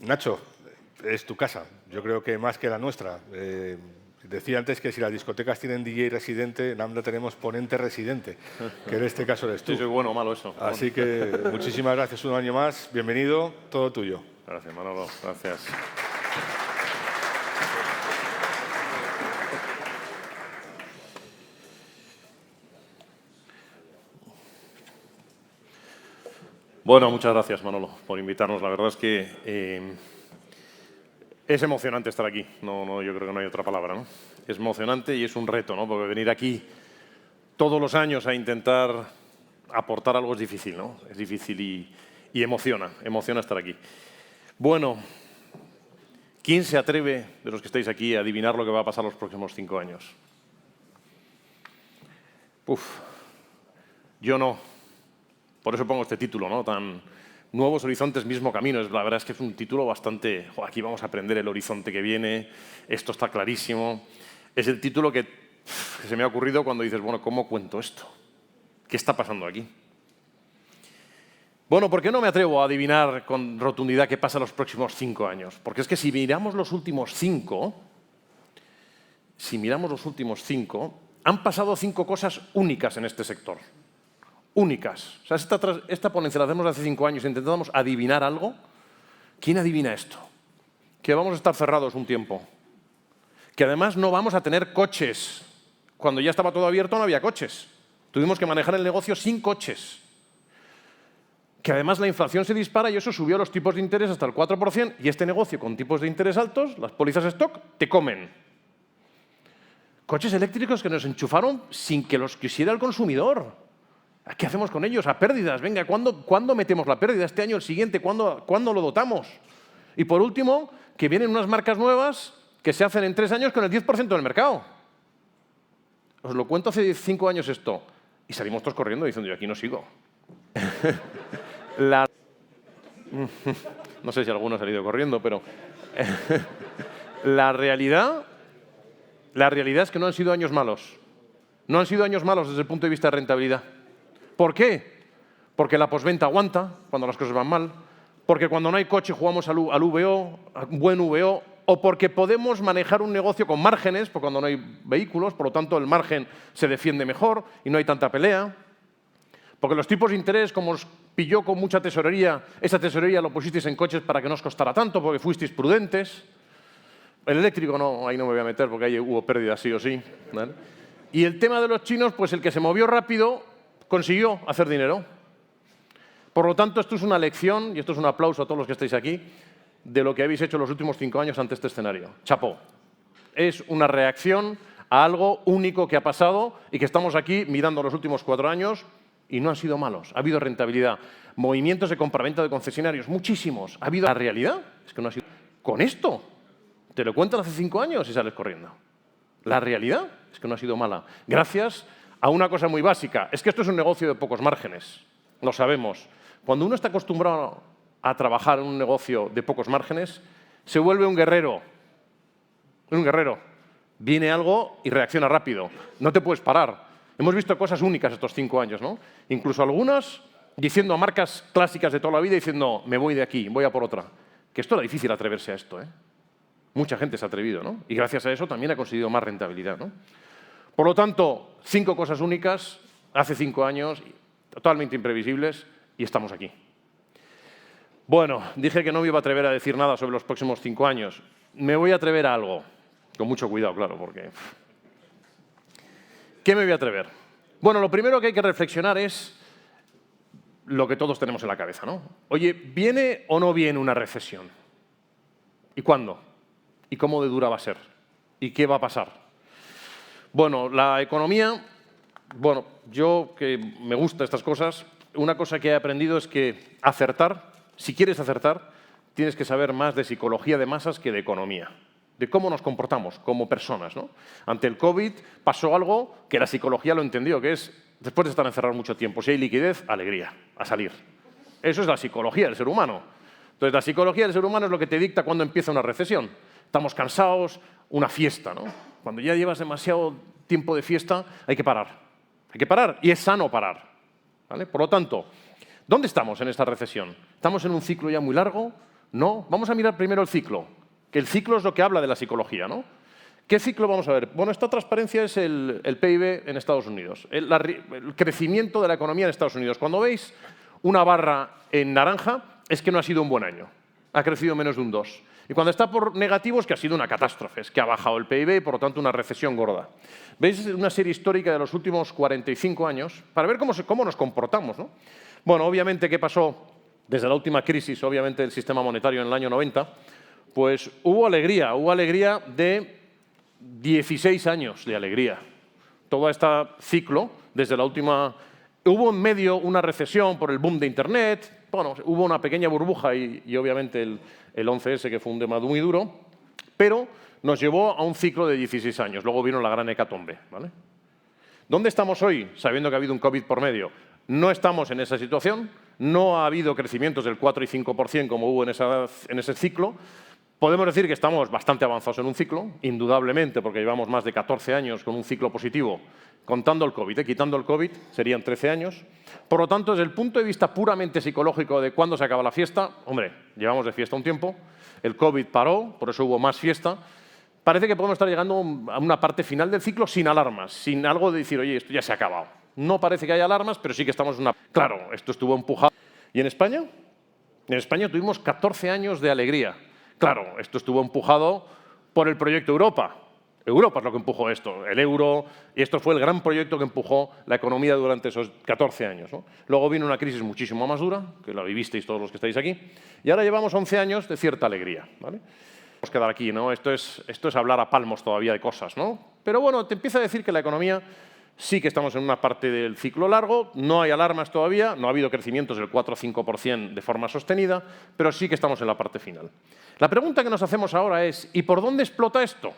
Nacho, es tu casa, yo creo que más que la nuestra. Decía antes que si las discotecas tienen DJ residente, en AMLA tenemos ponente residente, que en este caso eres tú. Sí, soy bueno o malo eso. Así que muchísimas gracias un año más, bienvenido, todo tuyo. Gracias, Manolo, gracias. Bueno, muchas gracias, Manolo, por invitarnos. La verdad es que es emocionante estar aquí. Yo creo que no hay otra palabra, ¿no? Es emocionante y es un reto, ¿no? Porque venir aquí todos los años a intentar aportar algo es difícil, ¿no? Es difícil y emociona estar aquí. Bueno, ¿quién se atreve, de los que estáis aquí, a adivinar lo que va a pasar los próximos 5 años? Yo no. Por eso pongo este título, ¿no? Tan Nuevos horizontes, mismo camino. La verdad es que es un título bastante... aquí vamos a aprender el horizonte que viene, esto está clarísimo. Es el título que se me ha ocurrido cuando dices, bueno, ¿cómo cuento esto? ¿Qué está pasando aquí? Bueno, ¿por qué no me atrevo a adivinar con rotundidad qué pasa en los próximos 5 años? Porque es que si miramos los últimos 5, han pasado 5 cosas únicas en este sector. Únicas. O sea, esta ponencia la hacemos hace 5 años e intentamos adivinar algo. ¿Quién adivina esto? Que vamos a estar cerrados un tiempo. Que además no vamos a tener coches. Cuando ya estaba todo abierto no había coches. Tuvimos que manejar el negocio sin coches. Que además la inflación se dispara y eso subió los tipos de interés hasta el 4%, y este negocio con tipos de interés altos, las pólizas stock, te comen. Coches eléctricos que nos enchufaron sin que los quisiera el consumidor. ¿Qué hacemos con ellos? A pérdidas. Venga, ¿cuándo metemos la pérdida? ¿Este año, el siguiente? ¿Cuándo lo dotamos? Y por último, que vienen unas marcas nuevas que se hacen en 3 años con el 10% del mercado. Os lo cuento hace 5 años esto. Y salimos todos corriendo diciendo, yo aquí no sigo. No sé si alguno ha salido corriendo, pero la realidad es que no han sido años malos. No han sido años malos desde el punto de vista de rentabilidad. ¿Por qué? Porque la posventa aguanta cuando las cosas van mal, porque cuando no hay coche jugamos al VO, a buen VO, o porque podemos manejar un negocio con márgenes, porque cuando no hay vehículos, por lo tanto el margen se defiende mejor y no hay tanta pelea. Porque los tipos de interés, como os pilló con mucha tesorería, esa tesorería lo pusisteis en coches para que no os costara tanto, porque fuisteis prudentes. El eléctrico no, ahí no me voy a meter porque ahí hubo pérdidas sí o sí, ¿vale? Y el tema de los chinos, pues el que se movió rápido consiguió hacer dinero. Por lo tanto, esto es una lección, y esto es un aplauso a todos los que estáis aquí, de lo que habéis hecho los últimos 5 años ante este escenario. Chapó. Es una reacción a algo único que ha pasado y que estamos aquí mirando los últimos 4 años y no han sido malos. Ha habido rentabilidad, movimientos de compraventa de concesionarios, muchísimos. Ha habido... La realidad es que no ha sido... Con esto, te lo cuentan hace 5 años y sales corriendo. La realidad es que no ha sido mala. Gracias a una cosa muy básica. Es que esto es un negocio de pocos márgenes. Lo sabemos. Cuando uno está acostumbrado a trabajar en un negocio de pocos márgenes, se vuelve un guerrero. Un guerrero. Viene algo y reacciona rápido. No te puedes parar. Hemos visto cosas únicas estos 5 años, ¿no? Incluso algunas diciendo a marcas clásicas de toda la vida, diciendo, me voy de aquí, voy a por otra. Que esto era difícil atreverse a esto, ¿eh? Mucha gente se ha atrevido, ¿no? Y gracias a eso también ha conseguido más rentabilidad, ¿no? Por lo tanto, 5 cosas únicas, hace 5 años, totalmente imprevisibles, y estamos aquí. Bueno, dije que no me iba a atrever a decir nada sobre los próximos 5 años. Me voy a atrever a algo, con mucho cuidado, claro, porque... ¿Qué me voy a atrever? Bueno, lo primero que hay que reflexionar es lo que todos tenemos en la cabeza, ¿no? Oye, ¿viene o no viene una recesión? ¿Y cuándo? ¿Y cómo de dura va a ser? ¿Y qué va a pasar? Bueno, la economía, bueno, yo que me gustan estas cosas, una cosa que he aprendido es que acertar, si quieres acertar, tienes que saber más de psicología de masas que de economía, de cómo nos comportamos como personas, ¿no? Ante el COVID pasó algo que la psicología lo entendió, que es, después de estar encerrado mucho tiempo, si hay liquidez, alegría, a salir. Eso es la psicología del ser humano. Entonces, la psicología del ser humano es lo que te dicta cuando empieza una recesión. Estamos cansados, una fiesta, ¿no? Cuando ya llevas demasiado tiempo de fiesta, hay que parar. Hay que parar y es sano parar, ¿vale? Por lo tanto, ¿Dónde estamos en esta recesión? ¿Estamos en un ciclo ya muy largo? No. Vamos a mirar primero el ciclo, que el ciclo es lo que habla de la psicología, ¿no? ¿Qué ciclo vamos a ver? Bueno, esta transparencia es el PIB en Estados Unidos, el crecimiento de la economía en Estados Unidos. Cuando veis una barra en naranja, es que no ha sido un buen año. Ha crecido menos de un 2. Y cuando está por negativo es que ha sido una catástrofe, es que ha bajado el PIB y, por lo tanto, una recesión gorda. ¿Veis una serie histórica de los últimos 45 años? Para ver cómo nos comportamos, ¿no? Bueno, obviamente, ¿qué pasó desde la última crisis, obviamente, del sistema monetario en el año 90? Pues hubo alegría de 16 años de alegría. Todo este ciclo, desde la última... Hubo en medio una recesión por el boom de Internet, bueno, hubo una pequeña burbuja y obviamente el 11S, que fue un tema muy duro, pero nos llevó a un ciclo de 16 años. Luego vino la gran hecatombe, ¿vale? ¿Dónde estamos hoy, sabiendo que ha habido un COVID por medio? No estamos en esa situación, no ha habido crecimientos del 4 y 5% como hubo en ese ciclo. Podemos decir que estamos bastante avanzados en un ciclo, indudablemente, porque llevamos más de 14 años con un ciclo positivo, contando el COVID, quitando el COVID, serían 13 años. Por lo tanto, desde el punto de vista puramente psicológico de cuándo se acaba la fiesta, hombre, llevamos de fiesta un tiempo, el COVID paró, por eso hubo más fiesta. Parece que podemos estar llegando a una parte final del ciclo sin alarmas, sin algo de decir, oye, esto ya se ha acabado. No parece que haya alarmas, pero sí que estamos en una... Claro, esto estuvo empujado. ¿Y en España? En España tuvimos 14 años de alegría. Claro, esto estuvo empujado por el proyecto Europa. Europa es lo que empujó esto, el euro, y esto fue el gran proyecto que empujó la economía durante esos 14 años, ¿no? Luego vino una crisis muchísimo más dura, que la vivisteis todos los que estáis aquí, y ahora llevamos 11 años de cierta alegría, ¿vale? Vamos a quedar aquí, ¿no? Esto es hablar a palmos todavía de cosas, ¿no? Pero bueno, te empieza a decir que la economía sí que estamos en una parte del ciclo largo, no hay alarmas todavía, no ha habido crecimientos del 4 o 5% de forma sostenida, pero sí que estamos en la parte final. La pregunta que nos hacemos ahora es, ¿y por dónde explota esto?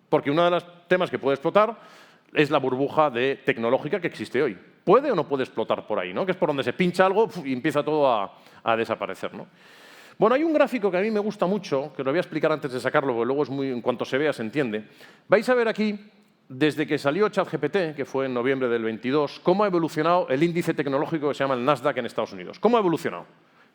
Porque uno de los temas que puede explotar es la burbuja tecnológica que existe hoy. ¿Puede o no puede explotar por ahí, ¿no? Que es por donde se pincha algo y empieza todo a desaparecer, ¿no? Bueno, hay un gráfico que a mí me gusta mucho, que lo voy a explicar antes de sacarlo, porque luego en cuanto se vea se entiende. Vais a ver aquí, desde que salió ChatGPT, que fue en noviembre del 22, cómo ha evolucionado el índice tecnológico que se llama el Nasdaq en Estados Unidos. ¿Cómo ha evolucionado?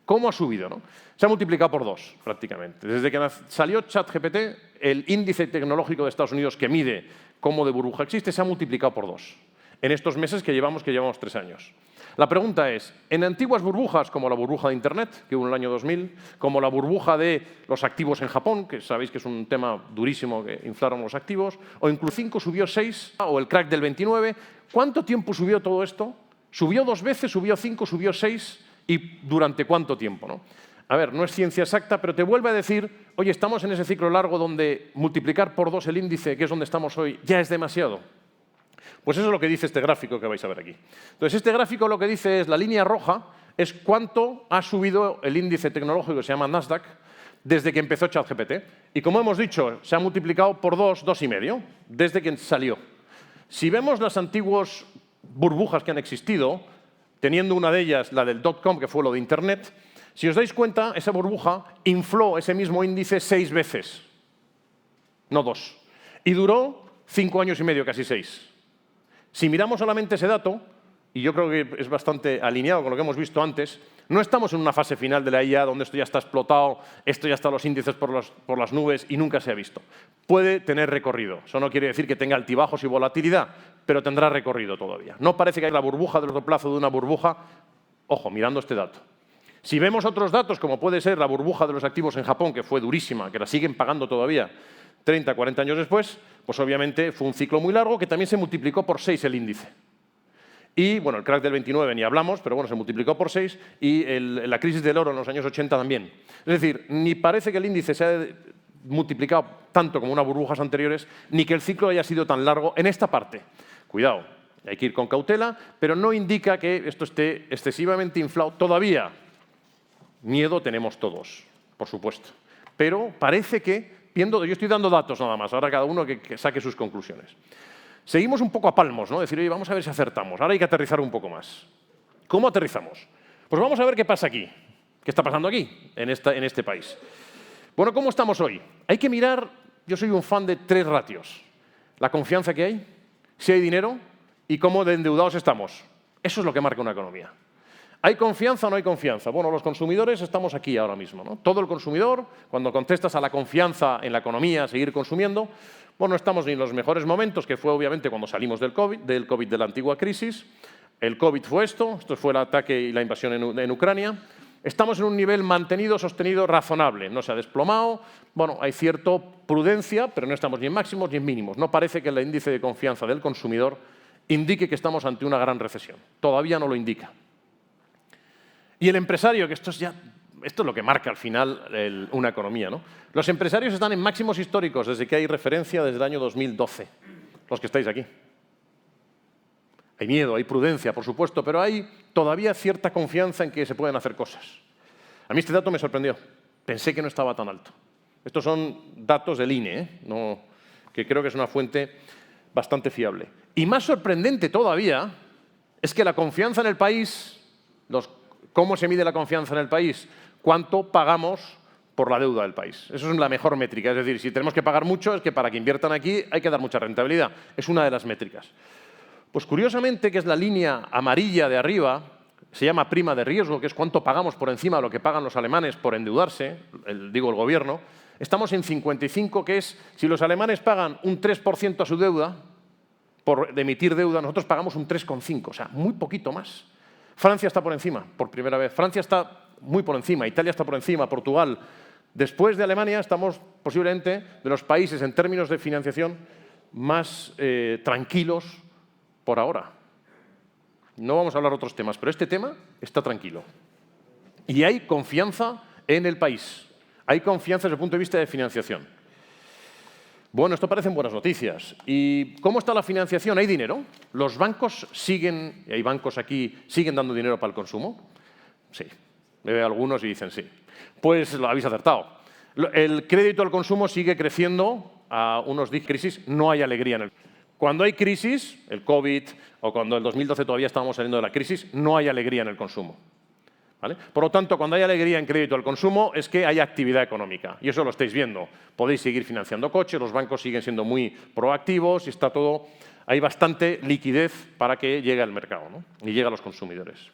¿Cómo ha subido, no? Se ha multiplicado por 2, prácticamente. Desde que salió ChatGPT, el índice tecnológico de Estados Unidos, que mide cómo de burbuja existe, se ha multiplicado por 2. En estos meses que llevamos 3 años. La pregunta es, en antiguas burbujas, como la burbuja de Internet, que hubo en el año 2000, como la burbuja de los activos en Japón, que sabéis que es un tema durísimo, que inflaron los activos, o incluso 5 subió 6, o el crack del 29, ¿cuánto tiempo subió todo esto? ¿Subió 2 veces, subió 5, subió 6? ¿Y durante cuánto tiempo, no? A ver, no es ciencia exacta, pero te vuelve a decir, oye, estamos en ese ciclo largo donde multiplicar por 2 el índice, que es donde estamos hoy, ya es demasiado. Pues eso es lo que dice este gráfico que vais a ver aquí. Entonces, este gráfico lo que dice es, la línea roja es cuánto ha subido el índice tecnológico que se llama Nasdaq desde que empezó ChatGPT. Y como hemos dicho, se ha multiplicado por 2, 2,5, desde que salió. Si vemos las antiguas burbujas que han existido, teniendo una de ellas, la del .com, que fue lo de Internet, si os dais cuenta, esa burbuja infló ese mismo índice 6 veces, no 2. Y duró 5 años y medio, casi 6. Si miramos solamente ese dato, y yo creo que es bastante alineado con lo que hemos visto antes, no estamos en una fase final de la IA donde esto ya está explotado, esto ya está los índices por las nubes y nunca se ha visto. Puede tener recorrido. Eso no quiere decir que tenga altibajos y volatilidad, pero tendrá recorrido todavía. No parece que haya la burbuja de largo plazo de una burbuja. Ojo, mirando este dato. Si vemos otros datos, como puede ser la burbuja de los activos en Japón, que fue durísima, que la siguen pagando todavía 30, 40 años después, pues obviamente fue un ciclo muy largo que también se multiplicó por 6 el índice. Y, bueno, el crack del 29 ni hablamos, pero bueno, se multiplicó por 6 y la crisis del oro en los años 80 también. Es decir, ni parece que el índice se haya multiplicado tanto como unas burbujas anteriores, ni que el ciclo haya sido tan largo en esta parte. Cuidado, hay que ir con cautela, pero no indica que esto esté excesivamente inflado todavía. Miedo tenemos todos, por supuesto. Pero parece que, yo estoy dando datos nada más, ahora cada uno que saque sus conclusiones. Seguimos un poco a palmos, ¿no? Decir, oye, vamos a ver si acertamos. Ahora hay que aterrizar un poco más. ¿Cómo aterrizamos? Pues vamos a ver qué pasa aquí. ¿Qué está pasando aquí, en este país? Bueno, ¿cómo estamos hoy? Hay que mirar, yo soy un fan de 3 ratios. La confianza que hay, si hay dinero y cómo de endeudados estamos. Eso es lo que marca una economía. ¿Hay confianza o no hay confianza? Bueno, los consumidores estamos aquí ahora mismo, ¿no? Todo el consumidor, cuando contestas a la confianza en la economía, a seguir consumiendo, bueno, estamos en los mejores momentos, que fue obviamente cuando salimos del COVID de la antigua crisis. El COVID fue esto fue el ataque y la invasión en Ucrania. Estamos en un nivel mantenido, sostenido, razonable. No se ha desplomado. Bueno, hay cierta prudencia, pero no estamos ni en máximos ni en mínimos. No parece que el índice de confianza del consumidor indique que estamos ante una gran recesión. Todavía no lo indica. Y el empresario, que esto es lo que marca al final una economía, ¿no? Los empresarios están en máximos históricos desde que hay referencia, desde el año 2012, los que estáis aquí. Hay miedo, hay prudencia, por supuesto, pero hay todavía cierta confianza en que se pueden hacer cosas. A mí este dato me sorprendió. Pensé que no estaba tan alto. Estos son datos del INE, que creo que es una fuente bastante fiable. Y más sorprendente todavía es que la confianza en el país, ¿cómo se mide la confianza en el país? ¿Cuánto pagamos por la deuda del país? Eso es la mejor métrica. Es decir, si tenemos que pagar mucho, es que para que inviertan aquí hay que dar mucha rentabilidad. Es una de las métricas. Pues curiosamente, que es la línea amarilla de arriba, se llama prima de riesgo, que es cuánto pagamos por encima de lo que pagan los alemanes por endeudarse, el gobierno. Estamos en 55, que es, si los alemanes pagan un 3% a su deuda, por emitir deuda, nosotros pagamos un 3,5, o sea, muy poquito más. Francia está por encima, por primera vez. Francia está muy por encima, Italia está por encima, Portugal. Después de Alemania estamos posiblemente de los países en términos de financiación más tranquilos por ahora. No vamos a hablar de otros temas, pero este tema está tranquilo. Y hay confianza en el país. Hay confianza desde el punto de vista de financiación. Bueno, esto parecen buenas noticias. ¿Y cómo está la financiación? ¿Hay dinero? ¿Los bancos siguen, y hay bancos aquí, siguen dando dinero para el consumo? Sí. Me veo algunos y dicen sí. Pues lo habéis acertado. El crédito al consumo sigue creciendo a unos dígitos. Crisis, no hay alegría en el. Cuando hay crisis, el COVID, o cuando en el 2012 todavía estábamos saliendo de la crisis, no hay alegría en el consumo. ¿Vale? Por lo tanto, cuando hay alegría en crédito al consumo es que hay actividad económica. Y eso lo estáis viendo. Podéis seguir financiando coches, los bancos siguen siendo muy proactivos y está todo. Hay bastante liquidez para que llegue al mercado, ¿no? Y llegue a los consumidores.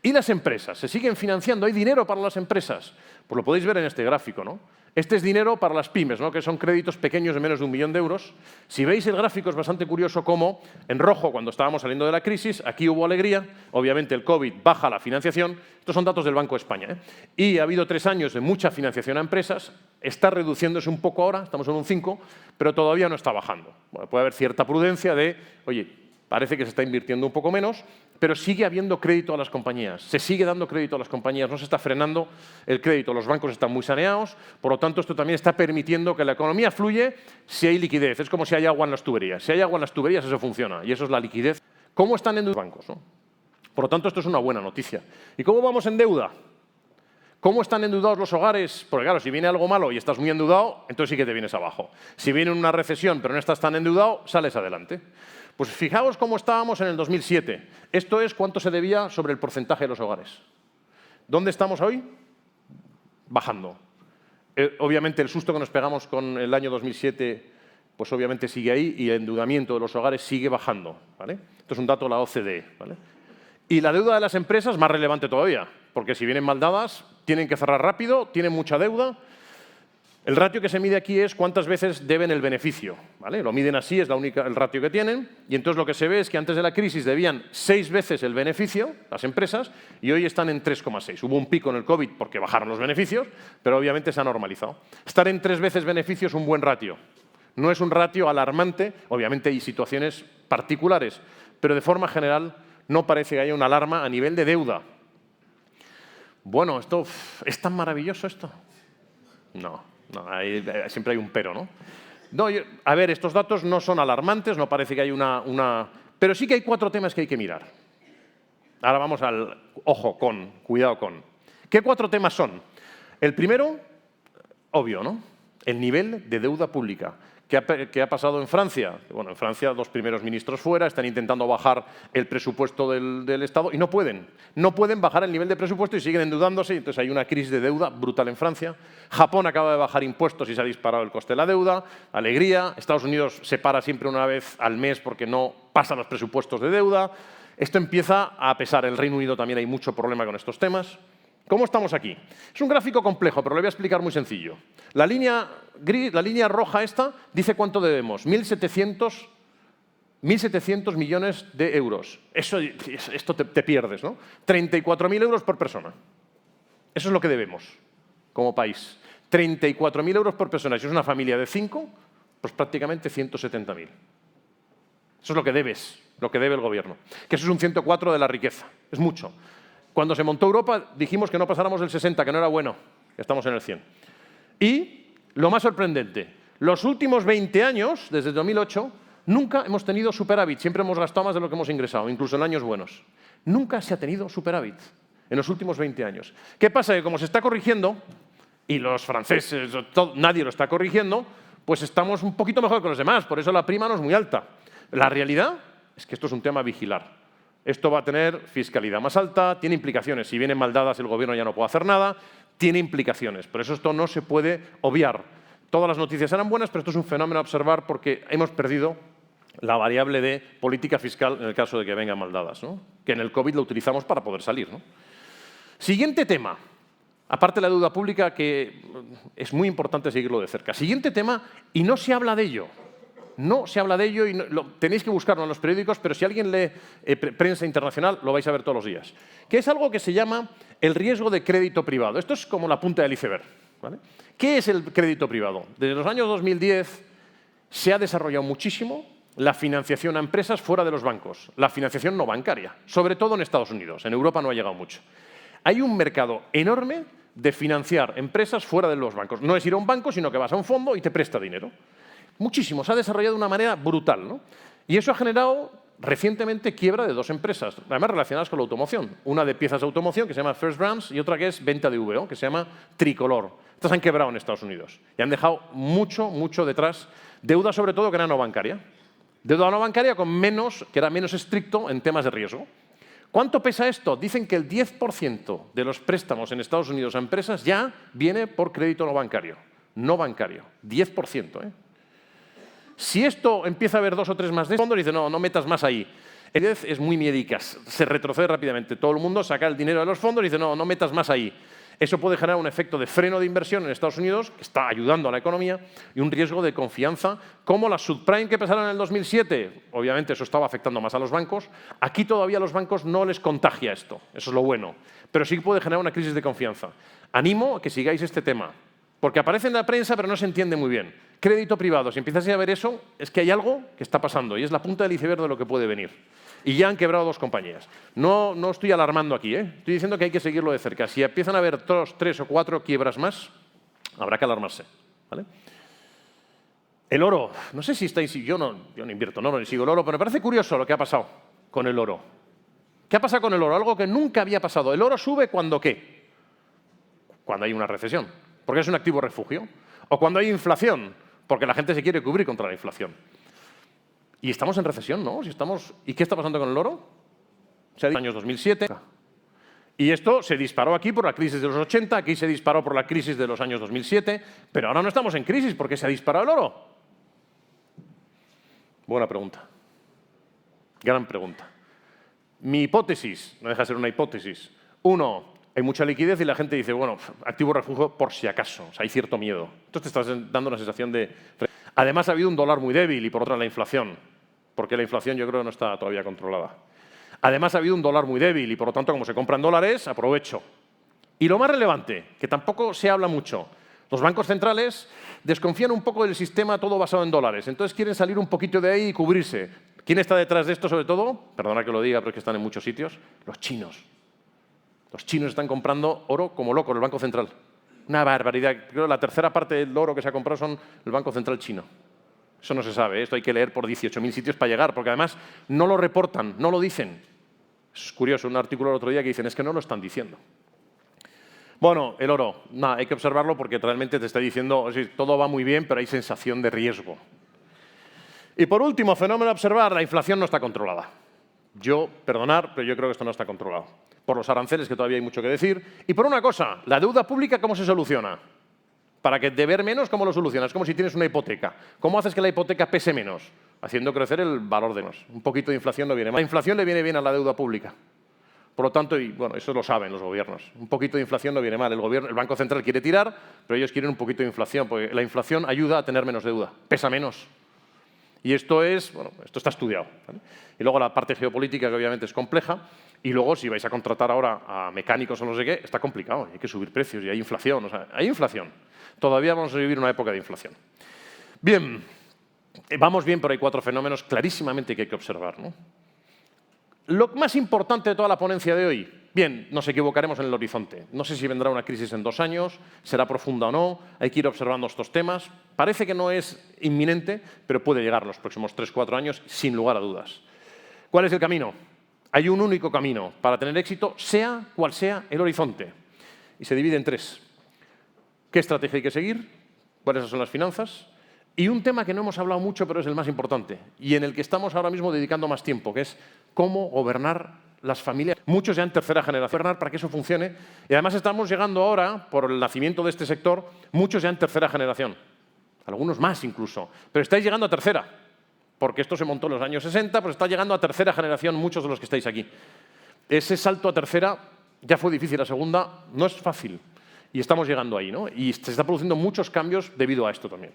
¿Y las empresas? ¿Se siguen financiando? ¿Hay dinero para las empresas? Pues lo podéis ver en este gráfico, ¿no? Este es dinero para las pymes, ¿no? Que son créditos pequeños de menos de 1 millón de euros. Si veis el gráfico es bastante curioso cómo, en rojo, cuando estábamos saliendo de la crisis, aquí hubo alegría, obviamente el COVID baja la financiación, estos son datos del Banco de España, ¿eh? Y ha habido 3 años de mucha financiación a empresas, está reduciéndose un poco ahora, estamos en un 5, pero todavía no está bajando. Bueno, puede haber cierta prudencia de, oye, parece que se está invirtiendo un poco menos, pero sigue habiendo crédito a las compañías. Se sigue dando crédito a las compañías, no se está frenando el crédito. Los bancos están muy saneados, por lo tanto, esto también está permitiendo que la economía fluye si hay liquidez. Es como si hay agua en las tuberías. Si hay agua en las tuberías, eso funciona, y eso es la liquidez. ¿Cómo están endeudados los bancos, no? Por lo tanto, esto es una buena noticia. ¿Y cómo vamos en deuda? ¿Cómo están endeudados los hogares? Porque claro, si viene algo malo y estás muy endeudado, entonces sí que te vienes abajo. Si viene una recesión pero no estás tan endeudado, sales adelante. Pues fijaos cómo estábamos en el 2007. Esto es cuánto se debía sobre el porcentaje de los hogares. ¿Dónde estamos hoy? Bajando. Obviamente el susto que nos pegamos con el año 2007, pues obviamente sigue ahí y el endeudamiento de los hogares sigue bajando, ¿vale? Esto es un dato de la OCDE, ¿vale? Y la deuda de las empresas más relevante todavía, porque si vienen mal dadas, tienen que cerrar rápido, tienen mucha deuda. El ratio que se mide aquí es cuántas veces deben el beneficio, ¿vale? Lo miden así, es el ratio que tienen, y entonces lo que se ve es que antes de la crisis debían 6 veces el beneficio, las empresas, y hoy están en 3,6. Hubo un pico en el COVID porque bajaron los beneficios, pero obviamente se ha normalizado. Estar en 3 veces beneficio es un buen ratio. No es un ratio alarmante, obviamente hay situaciones particulares, pero de forma general no parece que haya una alarma a nivel de deuda. Bueno, ¿esto es tan maravilloso esto? No. No, siempre hay un pero, ¿no? A ver, estos datos no son alarmantes, no parece que hay una. Pero sí que hay 4 temas que hay que mirar. Ahora vamos al ojo con, cuidado con. ¿Qué 4 temas son? El primero, obvio, ¿no? El nivel de deuda pública. ¿Qué ha pasado en Francia? Bueno, en Francia 2 primeros ministros fuera, están intentando bajar el presupuesto del Estado y no pueden. No pueden bajar el nivel de presupuesto y siguen endeudándose, y entonces hay una crisis de deuda brutal en Francia. Japón acaba de bajar impuestos y se ha disparado el coste de la deuda. Alegría. Estados Unidos se para siempre una vez al mes porque no pasan los presupuestos de deuda. Esto empieza a pesar. En el Reino Unido también hay mucho problema con estos temas. ¿Cómo estamos aquí? Es un gráfico complejo, pero lo voy a explicar muy sencillo. La línea roja esta dice cuánto debemos. 1.700 millones de euros. Esto te pierdes, ¿no? 34.000 euros por persona. Eso es lo que debemos como país. 34.000 euros por persona. Si es una familia de 5, pues prácticamente 170.000. Eso es lo que debes, lo que debe el gobierno. Que eso es un 104 de la riqueza. Es mucho. Cuando se montó Europa dijimos que no pasáramos del 60, que no era bueno. Que estamos en el 100. Y lo más sorprendente, los últimos 20 años, desde 2008, nunca hemos tenido superávit. Siempre hemos gastado más de lo que hemos ingresado, incluso en años buenos. Nunca se ha tenido superávit en los últimos 20 años. ¿Qué pasa? Que como se está corrigiendo, y los franceses, nadie lo está corrigiendo, pues estamos un poquito mejor que los demás. Por eso la prima no es muy alta. La realidad es que esto es un tema a vigilar. Esto va a tener fiscalidad más alta, tiene implicaciones. Si vienen mal dadas, el gobierno ya no puede hacer nada, tiene implicaciones. Por eso esto no se puede obviar. Todas las noticias eran buenas, pero esto es un fenómeno a observar porque hemos perdido la variable de política fiscal en el caso de que vengan mal dadas, ¿no? Que en el COVID lo utilizamos para poder salir, ¿no? Siguiente tema. Aparte de la deuda pública, que es muy importante seguirlo de cerca. Siguiente tema, y no se habla de ello. No se habla de ello y tenéis que buscarlo en los periódicos, pero si alguien lee prensa internacional, lo vais a ver todos los días. Que es algo que se llama el riesgo de crédito privado. Esto es como la punta del iceberg, ¿vale? ¿Qué es el crédito privado? Desde los años 2010 se ha desarrollado muchísimo la financiación a empresas fuera de los bancos, la financiación no bancaria, sobre todo en Estados Unidos. En Europa no ha llegado mucho. Hay un mercado enorme de financiar empresas fuera de los bancos. No es ir a un banco, sino que vas a un fondo y te presta dinero. Muchísimo, se ha desarrollado de una manera brutal, ¿no? Y eso ha generado recientemente quiebra de 2 empresas, además relacionadas con la automoción. Una de piezas de automoción que se llama First Brands y otra que es venta de VO, que se llama Tricolor. Estas han quebrado en Estados Unidos y han dejado mucho detrás. Deuda sobre todo que era no bancaria. Deuda no bancaria que era menos estricto en temas de riesgo. ¿Cuánto pesa esto? Dicen que el 10% de los préstamos en Estados Unidos a empresas ya viene por crédito no bancario. No bancario. 10%, ¿eh? Si esto empieza a haber 2 o 3 más de fondos, dice, no metas más ahí. El 10 es muy miedicas, se retrocede rápidamente. Todo el mundo saca el dinero de los fondos y dice, no metas más ahí. Eso puede generar un efecto de freno de inversión en Estados Unidos, que está ayudando a la economía, y un riesgo de confianza, como las subprime que pasaron en el 2007. Obviamente eso estaba afectando más a los bancos. Aquí todavía a los bancos no les contagia esto, eso es lo bueno. Pero sí puede generar una crisis de confianza. Animo a que sigáis este tema, porque aparece en la prensa pero no se entiende muy bien. Crédito privado, si empiezas a ver eso, es que hay algo que está pasando y es la punta del iceberg de lo que puede venir. Y ya han quebrado 2 compañías. No estoy alarmando aquí, ¿eh? Estoy diciendo que hay que seguirlo de cerca. Si empiezan a haber 2, 3 o 4 quiebras más, habrá que alarmarse, ¿vale? El oro, no sé si estáis... Yo no invierto en oro ni sigo el oro, pero me parece curioso lo que ha pasado con el oro. ¿Qué ha pasado con el oro? Algo que nunca había pasado. ¿El oro sube cuando qué? Cuando hay una recesión, porque es un activo refugio. O cuando hay inflación, porque la gente se quiere cubrir contra la inflación. Y estamos en recesión, ¿no? ¿Y qué está pasando con el oro? Se ha dicho en los años 2007. Y esto se disparó aquí por la crisis de los 80, aquí se disparó por la crisis de los años 2007, pero ahora no estamos en crisis porque se ha disparado el oro. Buena pregunta. Gran pregunta. Mi hipótesis, no deja de ser una hipótesis. 1, hay mucha liquidez y la gente dice, bueno, activo refugio por si acaso. O sea, hay cierto miedo. Entonces te estás dando una sensación de... Además ha habido un dólar muy débil y por otra la inflación, porque la inflación yo creo que no está todavía controlada. Además ha habido un dólar muy débil y por lo tanto como se compran dólares, aprovecho. Y lo más relevante, que tampoco se habla mucho, los bancos centrales desconfían un poco del sistema todo basado en dólares, entonces quieren salir un poquito de ahí y cubrirse. ¿Quién está detrás de esto sobre todo? Perdona que lo diga, pero es que están en muchos sitios. Los chinos. Los chinos están comprando oro como locos, el Banco Central. Una barbaridad. Creo que la tercera parte del oro que se ha comprado son el Banco Central chino. Eso no se sabe, ¿eh? Esto hay que leer por 18.000 sitios para llegar, porque además no lo reportan, no lo dicen. Es curioso, un artículo el otro día que dicen, es que no lo están diciendo. Bueno, el oro, nada, hay que observarlo porque realmente te está diciendo, es decir, todo va muy bien, pero hay sensación de riesgo. Y por último, fenómeno a observar, la inflación no está controlada. Perdonar, pero yo creo que esto no está controlado. Por los aranceles, que todavía hay mucho que decir. Y por una cosa, la deuda pública, ¿cómo se soluciona? Para que deber menos, ¿cómo lo solucionas? Es como si tienes una hipoteca. ¿Cómo haces que la hipoteca pese menos? haciendo crecer el valor de los. Un poquito de inflación no viene mal. La inflación le viene bien a la deuda pública. Por lo tanto, y bueno, eso lo saben los gobiernos, un poquito de inflación no viene mal. El Banco Central quiere tirar, pero ellos quieren un poquito de inflación, porque la inflación ayuda a tener menos deuda, pesa menos. Y esto está estudiado, ¿vale? Y luego la parte geopolítica, que obviamente es compleja, y luego si vais a contratar ahora a mecánicos o no sé qué, está complicado, hay que subir precios y hay inflación, o sea, hay inflación. Todavía vamos a vivir una época de inflación. Bien, vamos bien, pero hay 4 fenómenos clarísimamente que hay que observar, ¿no? Lo más importante de toda la ponencia de hoy, bien, nos equivocaremos en el horizonte. No sé si vendrá una crisis en 2 años, será profunda o no, hay que ir observando estos temas. Parece que no es inminente, pero puede llegar en los próximos 3-4 años, sin lugar a dudas. ¿Cuál es el camino? Hay un único camino para tener éxito, sea cual sea el horizonte. Y se divide en 3. ¿Qué estrategia hay que seguir? ¿Cuáles son las finanzas? Y un tema que no hemos hablado mucho, pero es el más importante, y en el que estamos ahora mismo dedicando más tiempo, que es cómo gobernar las familias. Muchos ya en tercera generación, gobernar para que eso funcione. Y además estamos llegando ahora, por el nacimiento de este sector, muchos ya en tercera generación. Algunos más incluso. Pero estáis llegando a tercera, porque esto se montó en los años 60, pues está llegando a tercera generación muchos de los que estáis aquí. Ese salto a tercera ya fue difícil, la segunda no es fácil. Y estamos llegando ahí, ¿no? Y se están produciendo muchos cambios debido a esto también.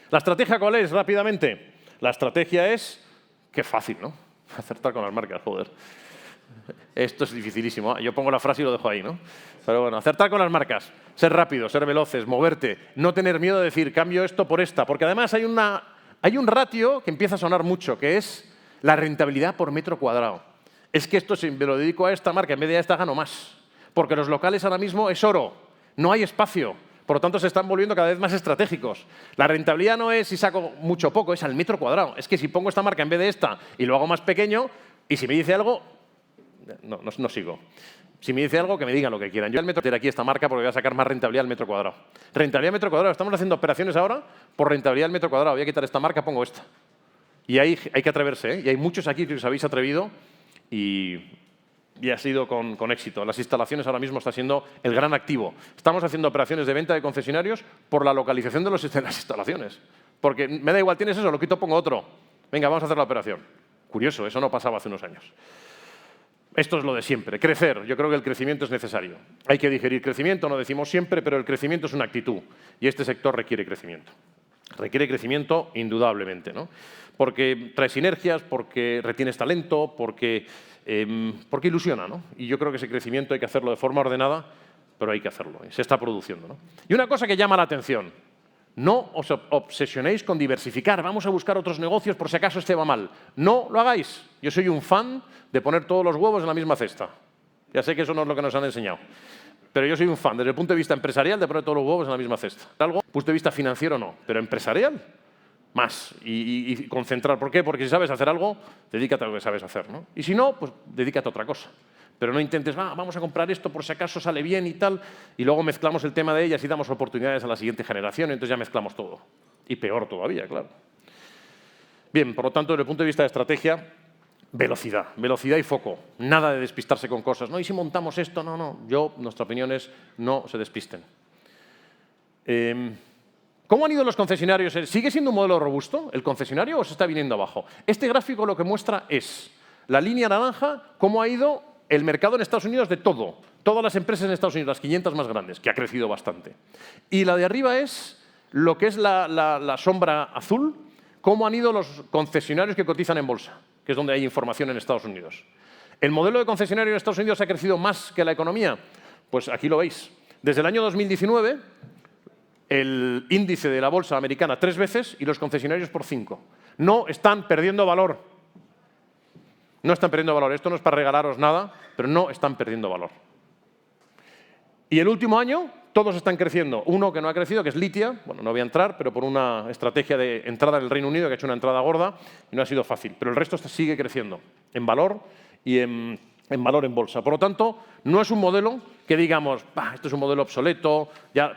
¿La estrategia cuál es? Rápidamente. La estrategia es, qué fácil, ¿no? Acertar con las marcas, joder. Esto es dificilísimo. Yo pongo la frase y lo dejo ahí, ¿no? Pero bueno, acertar con las marcas, ser rápido, ser veloces, moverte, no tener miedo de decir cambio esto por esta, porque además hay un ratio que empieza a sonar mucho, que es la rentabilidad por metro cuadrado. Es que esto, si me lo dedico a esta marca, en vez de a esta gano más, porque los locales ahora mismo es oro, no hay espacio. Por lo tanto, se están volviendo cada vez más estratégicos. La rentabilidad no es si saco mucho o poco, es al metro cuadrado. Es que si pongo esta marca en vez de esta y lo hago más pequeño, y si me dice algo, no sigo. Si me dice algo, que me digan lo que quieran. Yo al metro de aquí esta marca porque voy a sacar más rentabilidad al metro cuadrado. Rentabilidad al metro cuadrado. Estamos haciendo operaciones ahora por rentabilidad al metro cuadrado. Voy a quitar esta marca, pongo esta. Y ahí hay que atreverse, ¿eh? Y hay muchos aquí que os habéis atrevido y ha sido con éxito. Las instalaciones ahora mismo está siendo el gran activo. Estamos haciendo operaciones de venta de concesionarios por la localización de las instalaciones. Porque me da igual, tienes eso, lo quito, pongo otro. Venga, vamos a hacer la operación. Curioso, eso no pasaba hace unos años. Esto es lo de siempre, crecer. Yo creo que el crecimiento es necesario. Hay que digerir crecimiento, no decimos siempre, pero el crecimiento es una actitud. Y este sector requiere crecimiento. Requiere crecimiento indudablemente, ¿no? Porque trae sinergias, porque retienes talento, porque ilusiona, ¿no? Y yo creo que ese crecimiento hay que hacerlo de forma ordenada, pero hay que hacerlo. Y se está produciendo, ¿no? Y una cosa que llama la atención. No os obsesionéis con diversificar. Vamos a buscar otros negocios por si acaso este va mal. No lo hagáis. Yo soy un fan de poner todos los huevos en la misma cesta. Ya sé que eso no es lo que nos han enseñado. Pero yo soy un fan, desde el punto de vista empresarial, de poner todos los huevos en la misma cesta. Algo, desde el punto de vista financiero no, pero empresarial, más. Y concentrar. ¿Por qué? Porque si sabes hacer algo, dedícate a lo que sabes hacer, ¿no? Y si no, pues dedícate a otra cosa. Pero no intentes, vamos a comprar esto por si acaso sale bien y tal, y luego mezclamos el tema de ellas y damos oportunidades a la siguiente generación, y entonces ya mezclamos todo. Y peor todavía, claro. Bien, por lo tanto, desde el punto de vista de estrategia, velocidad. Velocidad y foco. Nada de despistarse con cosas. No, ¿y si montamos esto? No. Nuestra opinión es no se despisten. ¿Cómo han ido los concesionarios? ¿Sigue siendo un modelo robusto el concesionario o se está viniendo abajo? Este gráfico lo que muestra es la línea naranja, cómo ha ido el mercado en Estados Unidos de todo. Todas las empresas en Estados Unidos, las 500 más grandes, que ha crecido bastante. Y la de arriba es lo que es la sombra azul, cómo han ido los concesionarios que cotizan en bolsa, que es donde hay información en Estados Unidos. ¿El modelo de concesionario en Estados Unidos ha crecido más que la economía? Pues aquí lo veis. Desde el año 2019, el índice de la bolsa americana 3 veces y los concesionarios por 5. No están perdiendo valor. No están perdiendo valor. Esto no es para regalaros nada, pero no están perdiendo valor. Y el último año, todos están creciendo. Uno que no ha crecido, que es Lithia. Bueno, no voy a entrar, pero por una estrategia de entrada en el Reino Unido, que ha hecho una entrada gorda, y no ha sido fácil. Pero el resto sigue creciendo en valor y en valor en bolsa. Por lo tanto, no es un modelo que digamos, esto es un modelo obsoleto,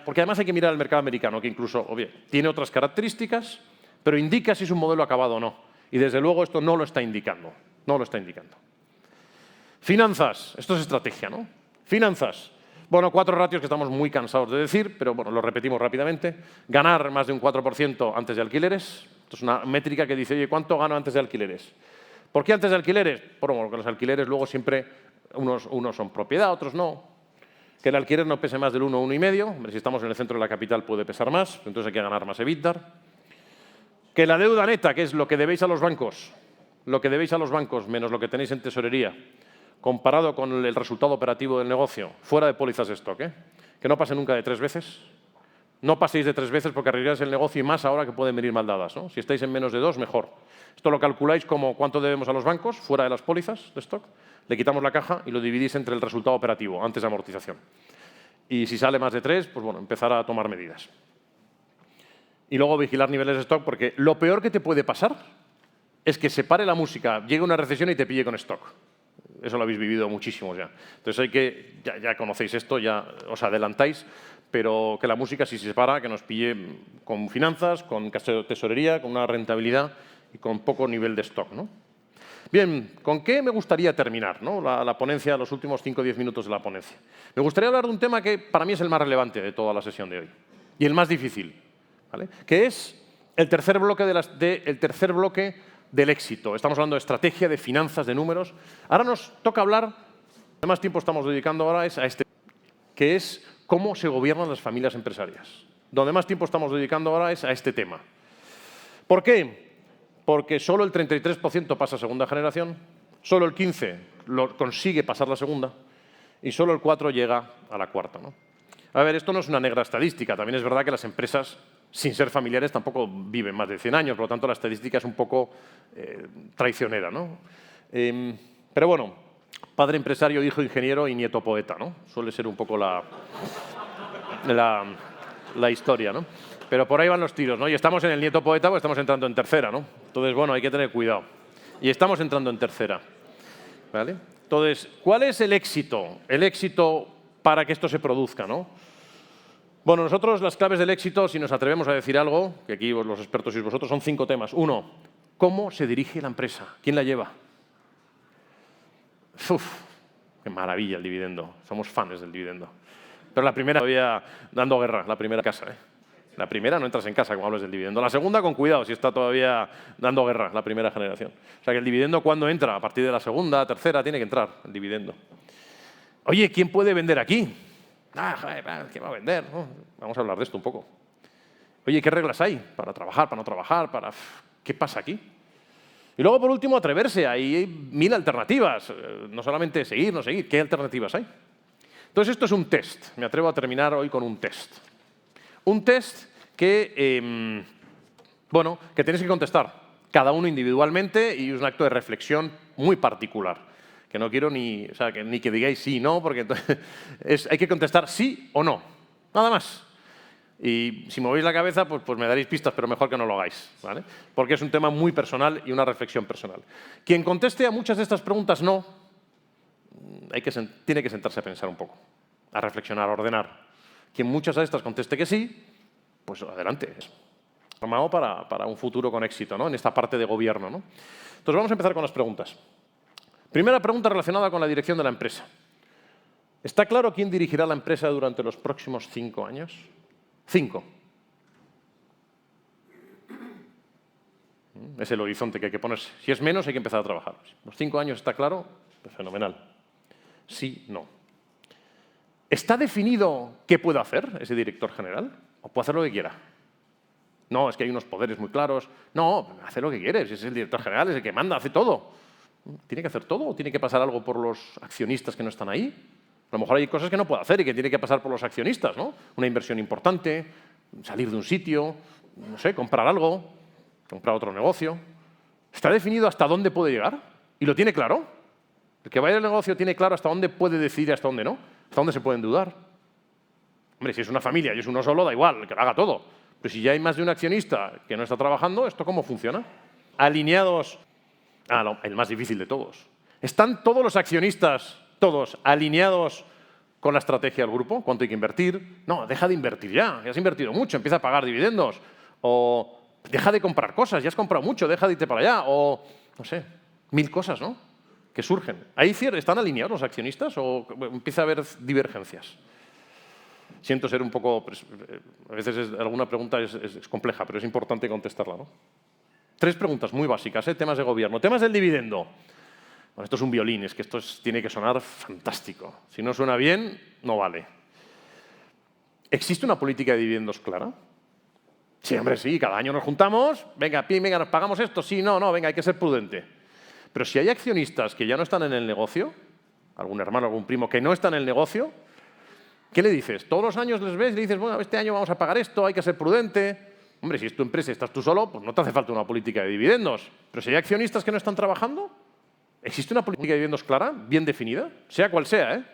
porque además hay que mirar el mercado americano, que incluso tiene otras características, pero indica si es un modelo acabado o no. Y desde luego esto no lo está indicando. No lo está indicando. Finanzas. Esto es estrategia, ¿no? Finanzas. Bueno, 4 ratios que estamos muy cansados de decir, pero bueno, lo repetimos rápidamente. Ganar más de un 4% antes de alquileres. Esto es una métrica que dice, oye, ¿cuánto gano antes de alquileres? ¿Por qué antes de alquileres? Bueno, porque los alquileres luego siempre, unos son propiedad, otros no. Que el alquiler no pese más del 1 o 1,5. Hombre, si estamos en el centro de la capital puede pesar más, entonces hay que ganar más EBITDA. Que la deuda neta, que es lo que debéis a los bancos, menos lo que tenéis en tesorería, comparado con el resultado operativo del negocio, fuera de pólizas de stock, que no pase nunca de 3 veces. No paséis de 3 veces porque arriesgáis el negocio y más ahora que pueden venir mal dadas, ¿no? Si estáis en menos de 2, mejor. Esto lo calculáis como cuánto debemos a los bancos fuera de las pólizas de stock, le quitamos la caja y lo dividís entre el resultado operativo antes de amortización. Y si sale más de 3, pues bueno, empezar a tomar medidas. Y luego vigilar niveles de stock porque lo peor que te puede pasar es que se pare la música, llegue una recesión y te pille con stock. Eso lo habéis vivido muchísimos ya. Entonces ya conocéis esto, ya os adelantáis, pero que la música si se para, que nos pille con finanzas, con tesorería, con una rentabilidad y con poco nivel de stock, ¿no? Bien, ¿con qué me gustaría terminar, ¿no? la ponencia, los últimos 5 o 10 minutos de la ponencia? Me gustaría hablar de un tema que para mí es el más relevante de toda la sesión de hoy y el más difícil, ¿vale? Que es el tercer bloque, del éxito. Estamos hablando de estrategia, de finanzas, de números. Ahora nos toca hablar, lo más tiempo estamos dedicando ahora es a este, que es cómo se gobiernan las familias empresarias. Donde más tiempo estamos dedicando ahora es a este tema. ¿Por qué? Porque solo el 33% pasa a segunda generación, solo el 15% lo consigue pasar la segunda y solo el 4% llega a la cuarta, ¿no? A ver, esto no es una negra estadística. También es verdad que las empresas, sin ser familiares, tampoco viven más de 100 años. Por lo tanto, la estadística es un poco traicionera, ¿no? Pero bueno, padre empresario, hijo ingeniero y nieto poeta, ¿no? Suele ser un poco la historia, ¿no? Pero por ahí van los tiros, ¿no? Y estamos en el nieto poeta porque estamos entrando en tercera, ¿no? Entonces, bueno, hay que tener cuidado. Y estamos entrando en tercera, ¿vale? Entonces, ¿cuál es el éxito? El éxito para que esto se produzca, ¿no? Bueno, nosotros las claves del éxito, si nos atrevemos a decir algo, que aquí los expertos sois vosotros, son 5 temas. 1, ¿cómo se dirige la empresa? ¿Quién la lleva? ¡Uf! ¡Qué maravilla el dividendo! Somos fans del dividendo. Pero la primera todavía dando guerra, la primera casa, ¿eh? La primera no entras en casa como hablas del dividendo. La segunda, con cuidado, si está todavía dando guerra, la primera generación. O sea que el dividendo, ¿cuándo entra? A partir de la segunda, tercera, tiene que entrar el dividendo. Oye, ¿quién puede vender aquí? ¿Quién va a vender? Vamos a hablar de esto un poco. Oye, ¿qué reglas hay para trabajar, para no trabajar? ¿Qué pasa aquí? Y luego, por último, atreverse. Hay 1000 alternativas. No solamente seguir, no seguir. ¿Qué alternativas hay? Entonces, esto es un test. Me atrevo a terminar hoy con un test. Un test que, que tenéis que contestar, cada uno individualmente, y es un acto de reflexión muy particular, que no quiero ni que digáis sí y no, porque entonces hay que contestar sí o no, nada más. Y si movéis la cabeza, pues me daréis pistas, pero mejor que no lo hagáis, ¿vale? Porque es un tema muy personal y una reflexión personal. Quien conteste a muchas de estas preguntas no, tiene que sentarse a pensar un poco, a reflexionar, a ordenar. Quien muchas de estas conteste que sí, pues adelante. Formado para un futuro con éxito, ¿no? En esta parte de gobierno, ¿no? Entonces vamos a empezar con las preguntas. Primera pregunta relacionada con la dirección de la empresa. ¿Está claro quién dirigirá la empresa durante los próximos 5 años? 5. Es el horizonte que hay que ponerse. Si es menos, hay que empezar a trabajar. Los 5 años está claro, pues fenomenal. Sí, no. ¿Está definido qué puede hacer ese director general? ¿O puede hacer lo que quiera? No, es que hay unos poderes muy claros. No, hace lo que quiere. Si es el director general, es el que manda, hace todo. ¿Tiene que hacer todo o tiene que pasar algo por los accionistas que no están ahí? A lo mejor hay cosas que no puede hacer y que tiene que pasar por los accionistas, ¿no? Una inversión importante, salir de un sitio, no sé, comprar algo, comprar otro negocio. ¿Está definido hasta dónde puede llegar? ¿Y lo tiene claro? El que vaya al negocio tiene claro hasta dónde puede decidir y hasta dónde no. ¿Hasta dónde se puede endeudar? Hombre, si es una familia y es uno solo, da igual, que lo haga todo. Pero si ya hay más de un accionista que no está trabajando, ¿esto cómo funciona? Alineados... el más difícil de todos. ¿Están todos los accionistas, todos, alineados con la estrategia del grupo? ¿Cuánto hay que invertir? No, deja de invertir ya has invertido mucho, empieza a pagar dividendos. O deja de comprar cosas, ya has comprado mucho, deja de irte para allá. O, no sé, 1000 cosas, ¿no?, que surgen. ¿Ahí están alineados los accionistas o empieza a haber divergencias? Siento ser un poco... a veces alguna pregunta es compleja, pero es importante contestarla, ¿no? 3 preguntas muy básicas, temas de gobierno. Temas del dividendo. Bueno, esto es un violín, es que esto tiene que sonar fantástico. Si no suena bien, no vale. ¿Existe una política de dividendos clara? Sí, hombre, sí, cada año nos juntamos, venga, venga, nos pagamos esto, sí, no, venga, hay que ser prudente. Pero si hay accionistas que ya no están en el negocio, algún hermano, algún primo que no está en el negocio, ¿qué le dices? Todos los años les ves y le dices, bueno, este año vamos a pagar esto, hay que ser prudente. Hombre, si es tu empresa y estás tú solo, pues no te hace falta una política de dividendos. Pero si hay accionistas que no están trabajando, ¿existe una política de dividendos clara, bien definida? Sea cual sea, ¿eh?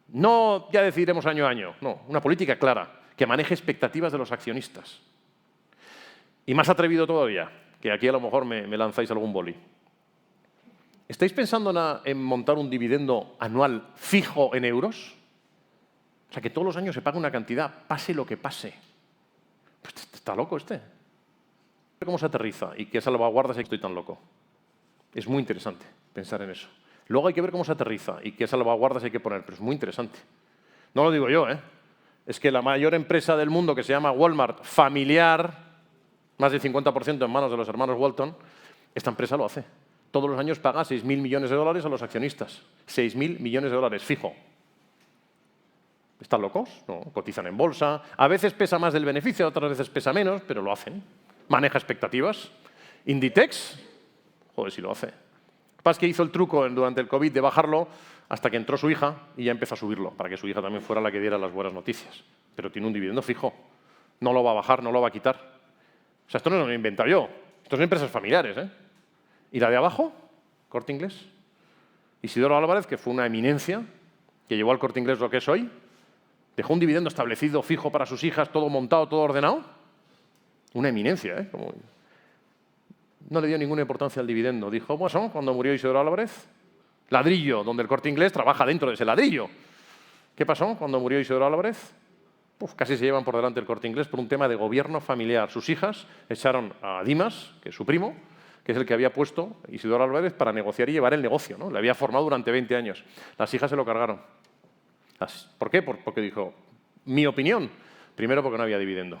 No ya decidiremos año a año, no, una política clara, que maneje expectativas de los accionistas. Y más atrevido todavía, que aquí a lo mejor me lanzáis algún boli. ¿Estáis pensando en montar un dividendo anual fijo en euros? O sea, que todos los años se pague una cantidad, pase lo que pase. Pues está loco este. ¿Cómo se aterriza y qué salvaguardas estoy tan loco? Es muy interesante pensar en eso. Luego hay que ver cómo se aterriza y qué salvaguardas hay que poner, pero es muy interesante. No lo digo yo, ¿eh? Es que la mayor empresa del mundo, que se llama Walmart, familiar, más del 50% en manos de los hermanos Walton, esta empresa lo hace. Todos los años paga 6.000 millones de dólares a los accionistas. 6.000 millones de dólares, fijo. ¿Están locos? No, cotizan en bolsa. A veces pesa más del beneficio, otras veces pesa menos, pero lo hacen. Maneja expectativas. Inditex, joder, si lo hace. Lo que pasa es que hizo el truco durante el COVID de bajarlo hasta que entró su hija y ya empezó a subirlo, para que su hija también fuera la que diera las buenas noticias. Pero tiene un dividendo fijo. No lo va a bajar, no lo va a quitar. O sea, esto no lo he inventado yo. Esto son empresas familiares, ¿eh? ¿Y la de abajo? Corte Inglés. Isidoro Álvarez, que fue una eminencia, que llevó al Corte Inglés lo que es hoy, dejó un dividendo establecido, fijo para sus hijas, todo montado, todo ordenado. Una eminencia, ¿eh? No le dio ninguna importancia al dividendo. Dijo, bueno, cuando murió Isidoro Álvarez, ladrillo, donde el Corte Inglés trabaja dentro de ese ladrillo. ¿Qué pasó cuando murió Isidoro Álvarez? Casi se llevan por delante el Corte Inglés por un tema de gobierno familiar. Sus hijas echaron a Dimas, que es su primo, que es el que había puesto Isidoro Álvarez para negociar y llevar el negocio, ¿no? Le había formado durante 20 años. Las hijas se lo cargaron. ¿Por qué? Porque dijo, mi opinión, primero porque no había dividendo.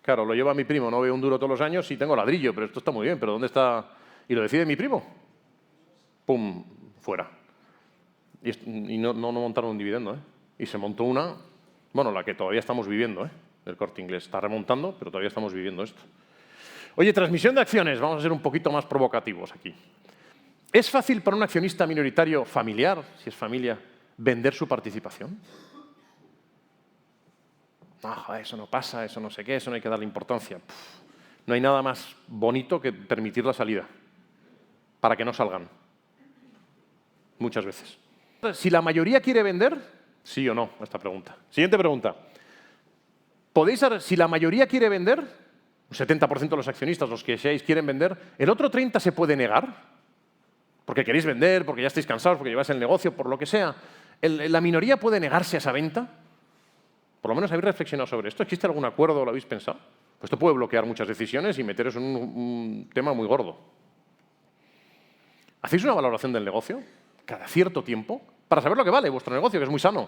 Claro, lo lleva mi primo, no veo un duro todos los años y tengo ladrillo, pero esto está muy bien, pero ¿dónde está? Y lo decide mi primo. ¡Pum! Fuera. Y no montaron un dividendo, ¿eh? Y se montó una, bueno, la que todavía estamos viviendo, ¿eh? El Corte Inglés. Está remontando, pero todavía estamos viviendo esto. Oye, transmisión de acciones. Vamos a ser un poquito más provocativos aquí. ¿Es fácil para un accionista minoritario familiar, si es familia, vender su participación? No, eso no pasa, eso no sé qué, eso no hay que darle importancia. No hay nada más bonito que permitir la salida para que no salgan. Muchas veces. Si la mayoría quiere vender, sí o no, esta pregunta. Siguiente pregunta. Si la mayoría quiere vender, un 70% de los accionistas, los que seáis, quieren vender, ¿el otro 30% se puede negar? Porque queréis vender, porque ya estáis cansados, porque lleváis el negocio, por lo que sea. ¿La minoría puede negarse a esa venta? Por lo menos habéis reflexionado sobre esto. ¿Existe algún acuerdo o lo habéis pensado? Pues esto puede bloquear muchas decisiones y meteros en un tema muy gordo. ¿Hacéis una valoración del negocio cada cierto tiempo para saber lo que vale vuestro negocio, que es muy sano?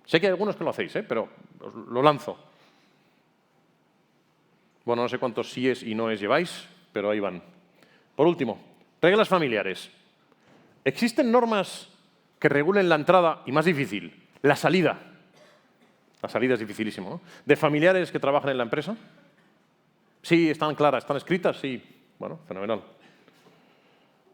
Sé que hay algunos que lo hacéis, pero os lo lanzo. Bueno, no sé cuántos síes y noes lleváis, pero ahí van. Por último, reglas familiares. ¿Existen normas que regulen la entrada y, más difícil, la salida? La salida es dificilísimo, ¿no? ¿De familiares que trabajan en la empresa? Sí, están claras, están escritas, sí. Bueno, fenomenal.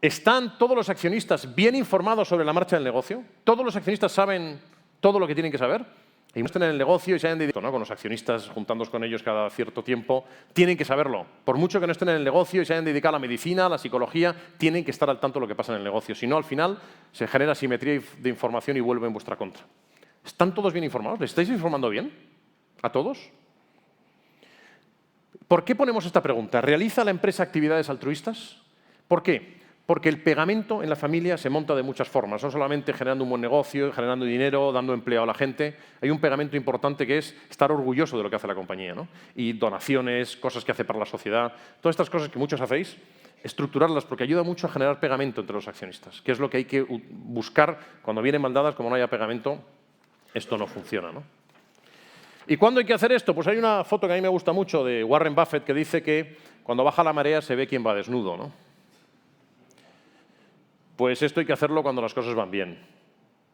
¿Están todos los accionistas bien informados sobre la marcha del negocio? ¿Todos los accionistas saben todo lo que tienen que saber? Y no estén en el negocio y se hayan dedicado, ¿no? Con los accionistas, juntándonos con ellos cada cierto tiempo, tienen que saberlo. Por mucho que no estén en el negocio y se hayan dedicado a la medicina, a la psicología, tienen que estar al tanto de lo que pasa en el negocio. Si no, al final se genera asimetría de información y vuelve en vuestra contra. ¿Están todos bien informados? ¿Les estáis informando bien? ¿A todos? ¿Por qué ponemos esta pregunta? ¿Realiza la empresa actividades altruistas? ¿Por qué? Porque el pegamento en la familia se monta de muchas formas, no solamente generando un buen negocio, generando dinero, dando empleo a la gente. Hay un pegamento importante que es estar orgulloso de lo que hace la compañía, ¿no? Y donaciones, cosas que hace para la sociedad, todas estas cosas que muchos hacéis, estructurarlas porque ayuda mucho a generar pegamento entre los accionistas, que es lo que hay que buscar cuando vienen mal dadas, como no haya pegamento, esto no funciona, ¿no? ¿Y cuándo hay que hacer esto? Pues hay una foto que a mí me gusta mucho de Warren Buffett que dice que cuando baja la marea se ve quién va desnudo, ¿no? Pues esto hay que hacerlo cuando las cosas van bien.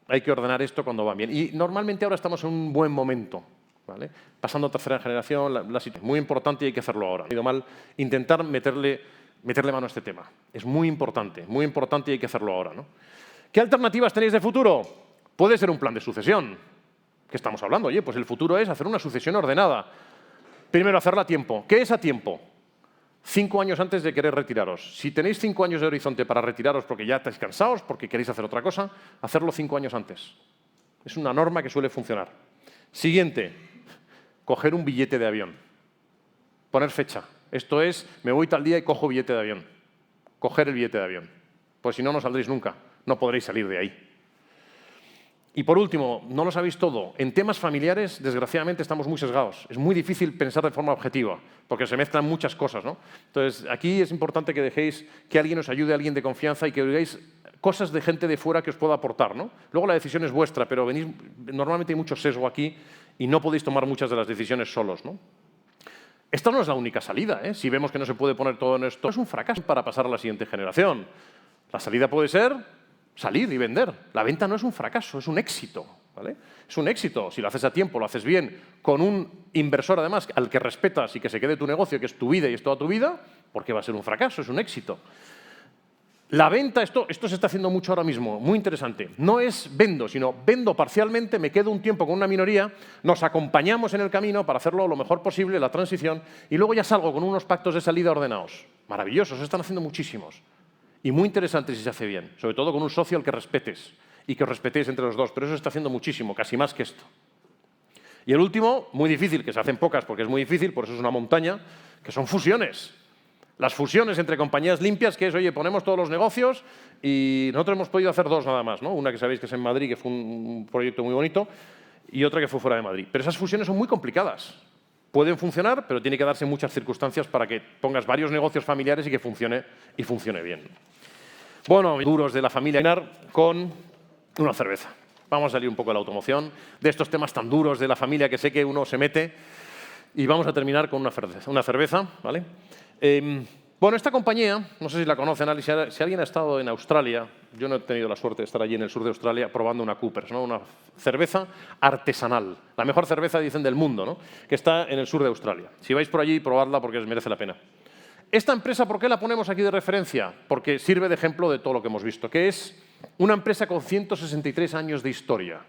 Hay que ordenar esto cuando van bien. Y normalmente ahora estamos en un buen momento, ¿vale? Pasando a tercera generación, la situación es muy importante y hay que hacerlo ahora. Ha ido mal intentar meterle mano a este tema. Es muy importante y hay que hacerlo ahora, ¿no? ¿Qué alternativas tenéis de futuro? Puede ser un plan de sucesión. ¿Qué estamos hablando? Oye, pues el futuro es hacer una sucesión ordenada. Primero, hacerla a tiempo. ¿Qué es a tiempo? 5 años antes de querer retiraros. Si tenéis 5 años de horizonte para retiraros porque ya estáis cansados, porque queréis hacer otra cosa, hacerlo 5 años antes. Es una norma que suele funcionar. Siguiente, coger un billete de avión. Poner fecha. Esto es, me voy tal día y cojo billete de avión. Coger el billete de avión. Pues si no, no saldréis nunca. No podréis salir de ahí. Y por último, no lo sabéis todo, en temas familiares, desgraciadamente, estamos muy sesgados. Es muy difícil pensar de forma objetiva, porque se mezclan muchas cosas, ¿no? Entonces, aquí es importante que dejéis que alguien os ayude, alguien de confianza, y que oigáis cosas de gente de fuera que os pueda aportar, ¿no? Luego la decisión es vuestra, pero normalmente hay mucho sesgo aquí y no podéis tomar muchas de las decisiones solos, ¿no? Esta no es la única salida, ¿eh? Si vemos que no se puede poner todo en esto, es un fracaso para pasar a la siguiente generación. La salida puede ser salir y vender. La venta no es un fracaso, es un éxito, ¿vale? Es un éxito. Si lo haces a tiempo, lo haces bien, con un inversor además al que respetas y que se quede tu negocio, que es tu vida y es toda tu vida, ¿por qué va a ser un fracaso? Es un éxito. La venta, esto se está haciendo mucho ahora mismo, muy interesante. No es vendo, sino vendo parcialmente, me quedo un tiempo con una minoría, nos acompañamos en el camino para hacerlo lo mejor posible, la transición, y luego ya salgo con unos pactos de salida ordenados. Maravillosos, se están haciendo muchísimos. Y muy interesante si se hace bien, sobre todo con un socio al que respetes y que os respetéis entre los dos, pero eso se está haciendo muchísimo, casi más que esto. Y el último, muy difícil, que se hacen pocas porque es muy difícil, por eso es una montaña, que son fusiones. Las fusiones entre compañías limpias, que es, oye, ponemos todos los negocios y nosotros hemos podido hacer 2 nada más, ¿no? Una que sabéis que es en Madrid, que fue un proyecto muy bonito, y otra que fue fuera de Madrid. Pero esas fusiones son muy complicadas. Pueden funcionar, pero tiene que darse muchas circunstancias para que pongas varios negocios familiares y que funcione bien. Bueno, duros de la familia con una cerveza. Vamos a salir un poco de la automoción, de estos temas tan duros de la familia que sé que uno se mete, y vamos a terminar con una cerveza, ¿vale? Bueno, esta compañía, no sé si la conocen, si alguien ha estado en Australia, yo no he tenido la suerte de estar allí en el sur de Australia probando una Coopers, ¿no? Una cerveza artesanal, la mejor cerveza, dicen, del mundo, ¿no? Que está en el sur de Australia. Si vais por allí, probadla porque os merece la pena. Esta empresa, ¿por qué la ponemos aquí de referencia? Porque sirve de ejemplo de todo lo que hemos visto, que es una empresa con 163 años de historia,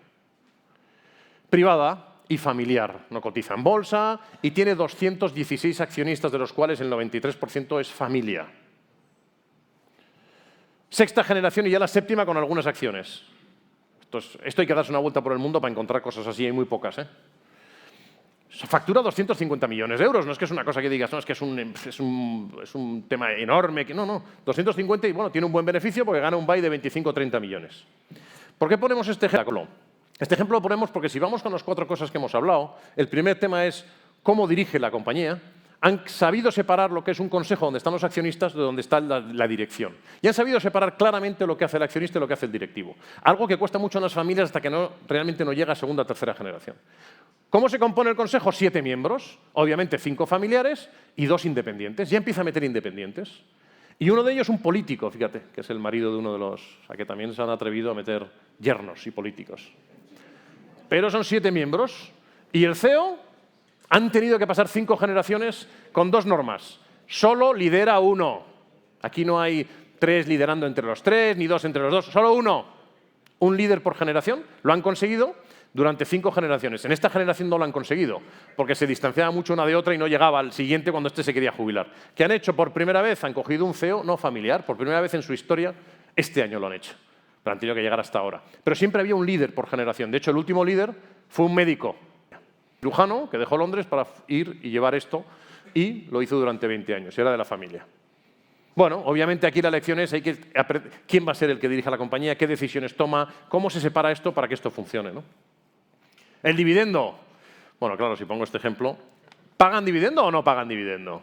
privada y familiar. No cotiza en bolsa y tiene 216 accionistas, de los cuales el 93% es familia. Sexta generación y ya la séptima con algunas acciones. Esto hay que darse una vuelta por el mundo para encontrar cosas así, hay muy pocas, ¿eh? Factura 250 millones de euros, no es que es una cosa que digas, no, es que es un tema enorme, que no, 250 y bueno, tiene un buen beneficio porque gana un buy de 25 o 30 millones. ¿Por qué ponemos este ejemplo? Este ejemplo lo ponemos porque si vamos con las 4 cosas que hemos hablado, el primer tema es cómo dirige la compañía. Han sabido separar lo que es un consejo donde están los accionistas de donde está la dirección. Y han sabido separar claramente lo que hace el accionista y lo que hace el directivo. Algo que cuesta mucho en las familias hasta que realmente no llega a segunda o tercera generación. ¿Cómo se compone el consejo? 7 miembros, obviamente 5 familiares y 2 independientes. Ya empieza a meter independientes. Y uno de ellos un político, fíjate, que es el marido de uno de los... O sea, que también se han atrevido a meter yernos y políticos. Pero son 7 miembros. Y el CEO han tenido que pasar 5 generaciones con 2 normas. Solo lidera uno. Aquí no hay 3 liderando entre los 3, ni 2 entre los 2, solo uno. Un líder por generación. Lo han conseguido durante 5 generaciones. En esta generación no lo han conseguido, porque se distanciaba mucho una de otra y no llegaba al siguiente cuando este se quería jubilar. ¿Qué han hecho? Por primera vez han cogido un CEO no familiar, por primera vez en su historia, este año lo han hecho. Pero han tenido que llegar hasta ahora. Pero siempre había un líder por generación. De hecho, el último líder fue un médico cirujano que dejó Londres para ir y llevar esto, y lo hizo durante 20 años, era de la familia. Bueno, obviamente aquí la lección es quién va a ser el que dirija la compañía, qué decisiones toma, cómo se separa esto para que esto funcione, ¿no? El dividendo. Bueno, claro, si pongo este ejemplo, ¿pagan dividendo o no pagan dividendo?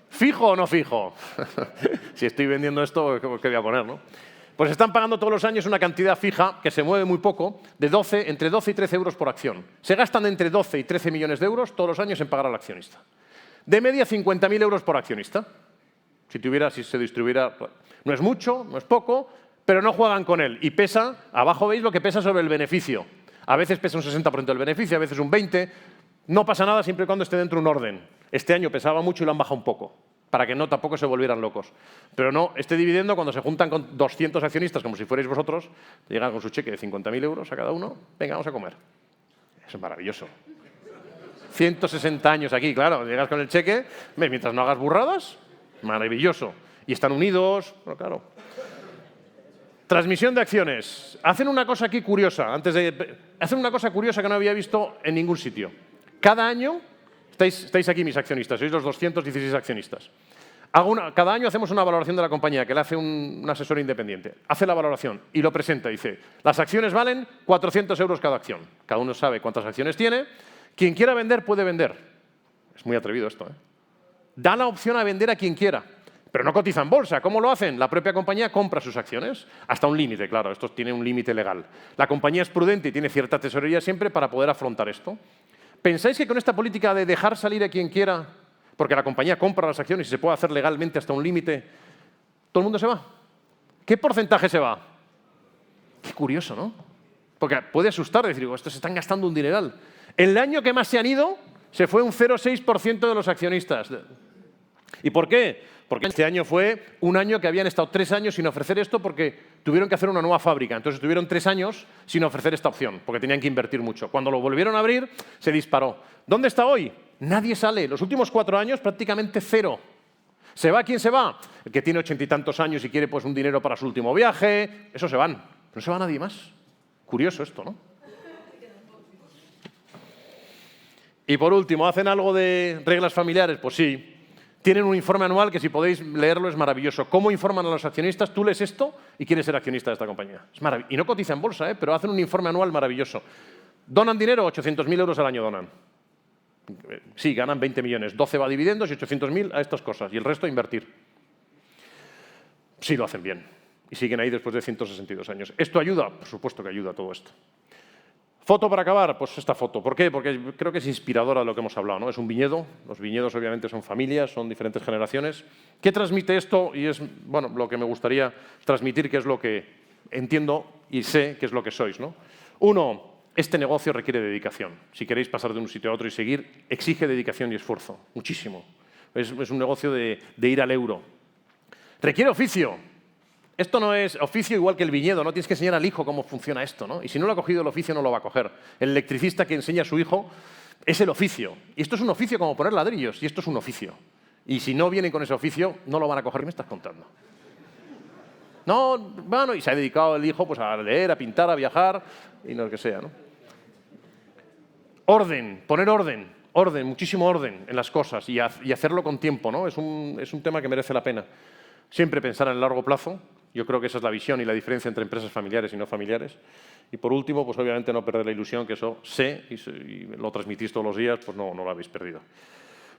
¿Fijo o no fijo? Si estoy vendiendo esto, ¿qué voy a poner, no? Pues están pagando todos los años una cantidad fija, que se mueve muy poco, de entre 12 y 13 euros por acción. Se gastan entre 12 y 13 millones de euros todos los años en pagar al accionista. De media, 50.000 euros por accionista. Si se distribuyera, no es mucho, no es poco, pero no juegan con él. Y pesa, abajo veis lo que pesa sobre el beneficio. A veces pesa un 60% del beneficio, a veces un 20%. No pasa nada siempre y cuando esté dentro de un orden. Este año pesaba mucho y lo han bajado un poco, para que no tampoco se volvieran locos. Pero no, este dividendo, cuando se juntan con 200 accionistas, como si fuerais vosotros, llegan con su cheque de 50.000 euros a cada uno, venga, vamos a comer. Eso es maravilloso. 160 años aquí, claro, llegas con el cheque, mientras no hagas burradas, maravilloso. Y están unidos, bueno, claro. Transmisión de acciones. Hacen una cosa aquí curiosa, hacen una cosa curiosa que no había visto en ningún sitio. Cada año, estáis aquí mis accionistas, sois los 216 accionistas. Cada año hacemos una valoración de la compañía que le hace un asesor independiente. Hace la valoración y lo presenta. Dice, las acciones valen 400 euros cada acción. Cada uno sabe cuántas acciones tiene. Quien quiera vender puede vender. Es muy atrevido esto, ¿eh? Da la opción a vender a quien quiera. Pero no cotiza en bolsa. ¿Cómo lo hacen? La propia compañía compra sus acciones. Hasta un límite, claro. Esto tiene un límite legal. La compañía es prudente y tiene cierta tesorería siempre para poder afrontar esto. ¿Pensáis que con esta política de dejar salir a quien quiera, porque la compañía compra las acciones y se puede hacer legalmente hasta un límite, todo el mundo se va? ¿Qué porcentaje se va? Qué curioso, ¿no? Porque puede asustar decir, estos se están gastando un dineral. El año que más se han ido se fue un 0,6% de los accionistas. ¿Y por qué? Porque este año fue un año que habían estado 3 años sin ofrecer esto porque tuvieron que hacer una nueva fábrica. Entonces estuvieron 3 años sin ofrecer esta opción porque tenían que invertir mucho. Cuando lo volvieron a abrir, se disparó. ¿Dónde está hoy? Nadie sale. Los últimos 4 años prácticamente cero. ¿Se va quién se va? El que tiene 80 y tantos años y quiere pues, un dinero para su último viaje. Esos se van. No se va nadie más. Curioso esto, ¿no? Y por último, ¿hacen algo de reglas familiares? Pues sí. Tienen un informe anual que si podéis leerlo es maravilloso. ¿Cómo informan a los accionistas? Tú lees esto y quieres ser accionista de esta compañía. Es y no cotiza en bolsa, pero hacen un informe anual maravilloso. ¿Donan dinero? 800.000 euros al año donan. Sí, ganan 20 millones. 12 va a dividendos y 800.000 a estas cosas. Y el resto a invertir. Sí lo hacen bien. Y siguen ahí después de 162 años. ¿Esto ayuda? Por supuesto que ayuda todo esto. ¿Foto para acabar? Pues esta foto. ¿Por qué? Porque creo que es inspiradora de lo que hemos hablado, ¿no? Es un viñedo. Los viñedos obviamente son familias, son diferentes generaciones. ¿Qué transmite esto? Y es bueno, lo que me gustaría transmitir, que es lo que entiendo y sé que es lo que sois, ¿no? Uno, este negocio requiere dedicación. Si queréis pasar de un sitio a otro y seguir, exige dedicación y esfuerzo. Muchísimo. Es un negocio de ir al euro. Requiere oficio. Esto no es oficio igual que el viñedo, no tienes que enseñar al hijo cómo funciona esto, ¿no? Y si no lo ha cogido el oficio, no lo va a coger. El electricista que enseña a su hijo es el oficio. Y esto es un oficio como poner ladrillos, y esto es un oficio. Y si no vienen con ese oficio, no lo van a coger. ¿Qué me estás contando? No, bueno, y se ha dedicado el hijo pues, a leer, a pintar, a viajar, y lo que sea, ¿no? Orden, poner orden, muchísimo orden en las cosas y hacerlo con tiempo, ¿no? Es un tema que merece la pena. Siempre pensar en el largo plazo. Yo creo que esa es la visión y la diferencia entre empresas familiares y no familiares. Y por último, pues obviamente no perder la ilusión, que eso sé y lo transmitís todos los días, pues no lo habéis perdido.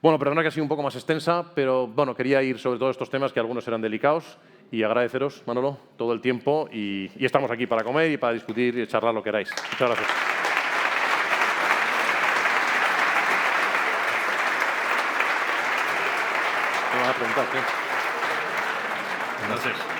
Bueno, perdona que ha sido un poco más extensa, pero bueno, quería ir sobre todos estos temas que algunos eran delicados y agradeceros, Manolo, todo el tiempo y estamos aquí para comer y para discutir y charlar lo que queráis. Muchas gracias. ¿Me van a preguntar qué? Gracias.